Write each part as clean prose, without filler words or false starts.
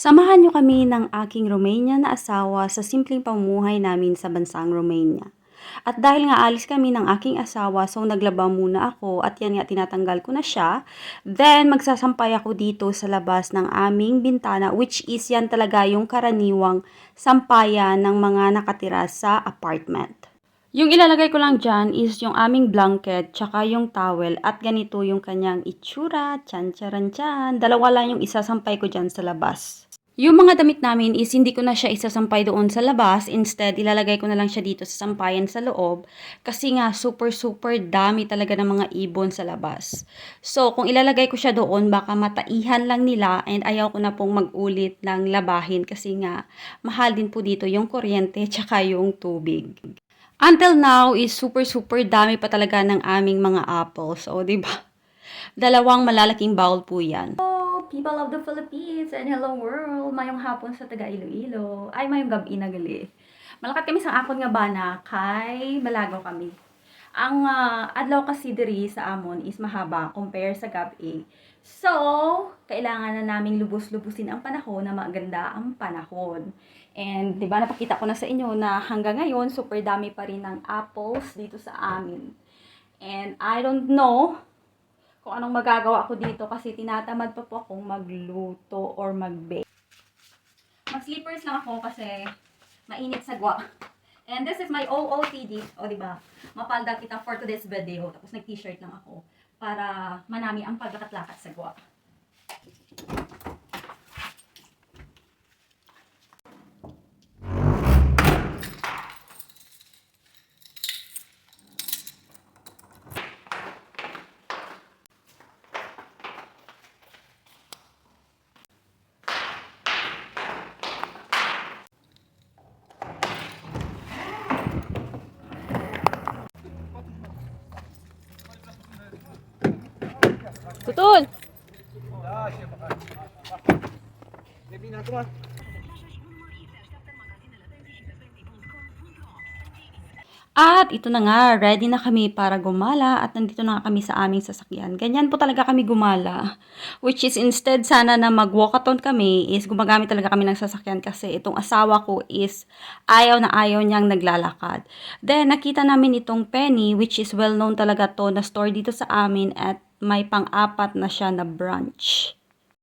Samahan niyo kami ng aking Romanian na asawa sa simpleng pamumuhay namin sa bansang Romania. At dahil nga alis kami ng aking asawa, so naglaba muna ako at yan nga tinatanggal ko na siya. Then magsasampay ako dito sa labas ng aming bintana, which is yan talaga yung karaniwang sampayan ng mga nakatira sa apartment. Yung ilalagay ko lang dyan is yung aming blanket, tsaka yung towel, at ganito yung kanyang itsura, tsan tsan. Dalawa lang yung isasampay ko dyan sa labas. Yung mga damit namin is hindi ko na siya isasampay doon sa labas. Instead, ilalagay ko na lang siya dito sa sampayan sa loob. Kasi nga, super dami talaga ng mga ibon sa labas. So, kung ilalagay ko siya doon, baka mataihan lang nila and ayaw ko na pong mag-ulit ng labahin kasi nga, mahal din po dito yung kuryente tsaka yung tubig. Until now is super dami pa talaga ng aming mga apples. O, di ba? Dalawang malalaking bowl po yan. Hello, people of the Philippines and hello world. Mayong hapon sa taga Iloilo. Ay, mayong gabi na gali. Malakat kami sa akon nga bana kay Balagaw kami. Ang adlaw kasi diri sa amon is mahaba compare sa gabi. So, kailangan na naming lubos-lubusin ang panahon na maganda ang panahon. And 'di ba napakita ko na sa inyo na hanggang ngayon super dami pa rin ng apples dito sa amin. And I don't know kung anong magagawa ko dito kasi tinatamad pa po akong magluto or mag-bake. Mag-slippers lang ako kasi mainit sa gwa. And this is my OOTD. O, diba? Mapaldag kita for today's video. Tapos nag-t-shirt lang ako para manami ang paglakat-lakat sa gwa. Tutol! At ito na nga, ready na kami para gumala at nandito na nga kami sa aming sasakyan. Ganyan po talaga kami gumala. Which is instead sana na mag-walkathon kami is gumagamit talaga kami ng sasakyan kasi itong asawa ko is ayaw na ayaw niyang naglalakad. Then nakita namin itong Penny which is well known talaga to na store dito sa amin at may pang-apat na siya na branch.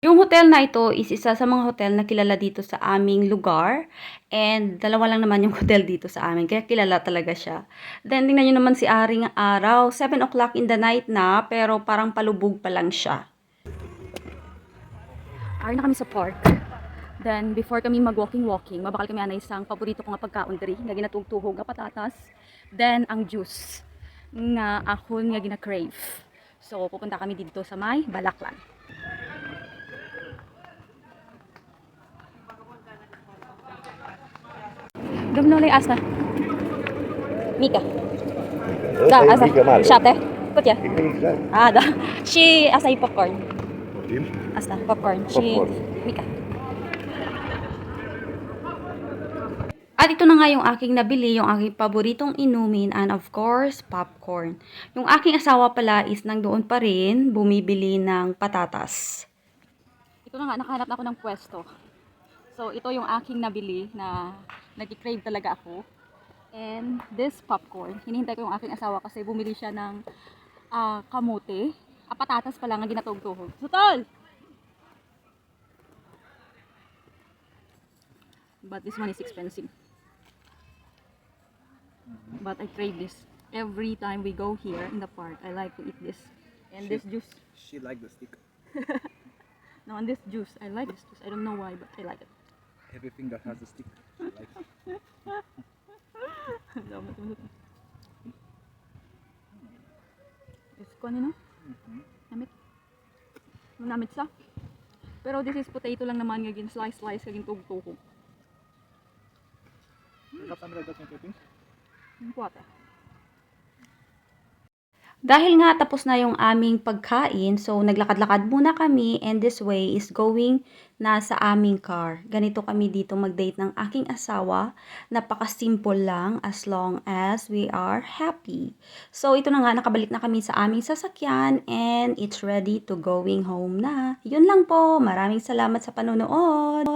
Yung hotel na ito is isa sa mga hotel na kilala dito sa aming lugar. And dalawa lang naman yung hotel dito sa amin. Kaya kilala talaga siya. Then tingnan nyo naman si Aring araw. 7 o'clock in the night na. Pero parang palubog pa lang siya. Ari na kami sa park. Then before kami mag-walking, mabakal kami anay isang paborito ko nga pagkaon diri. Nga ginatugtuhog nga patatas. Then ang juice. Nga akon nga gina-crave. So pupunta kami dito sa may Balaklan. Давно asa? Mika. Da, asa? Shate? Kutya? Ah, da. She asa yung popcorn. Asta, popcorn. She, Mika. At ito na nga yung aking nabili, yung aking paboritong inumin and of course, popcorn. Yung aking asawa pala is nandoon pa rin, bumibili ng patatas. Ito na nga, nakahanap na ako ng pwesto. So, ito yung aking nabili na nag-crave talaga ako. And this popcorn, hinihintay ko yung aking asawa kasi bumili siya ng kamote. Patatas pala nga ginatugtuhog. Sutol! But this one is expensive. But I crave this. Every time we go here in the park, I like to eat this. And this juice. She liked the stick. No, and this juice. I like this juice. I don't know why, but I like it. Everything that has a stick. She likes it. It's kanino? Namit. Namit sa. Pero this is potato lang naman ngagin slice kagin tugtuhog. You have something like that in Philippines? Kuwata. Dahil nga tapos na yung aming pagkain, so naglakad-lakad muna kami and this way is going na sa aming car. Ganito kami dito mag-date ng aking asawa. Napaka-simple lang as long as we are happy. So ito na nga, nakabalik na kami sa aming sasakyan and it's ready to going home na. Yun lang po. Maraming salamat sa panonood.